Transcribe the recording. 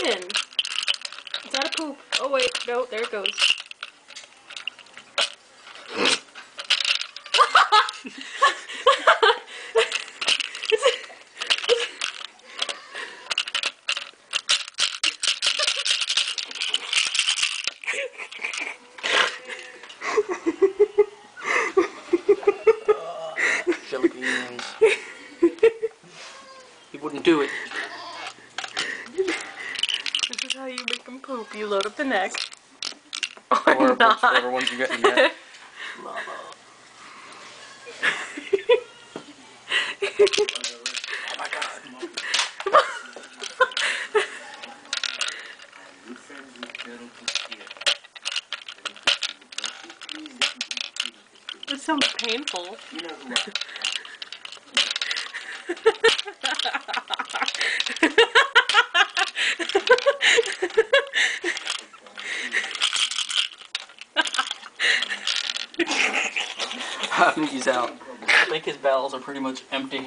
in? Is that a poop? Oh wait, no, there it goes. Jelly beans. He wouldn't do it. This is how you make him poop. You load up the neck. Or not. whichever ones you get in there. Oh my god. This sounds painful. He's out. I think his bowels are pretty much empty.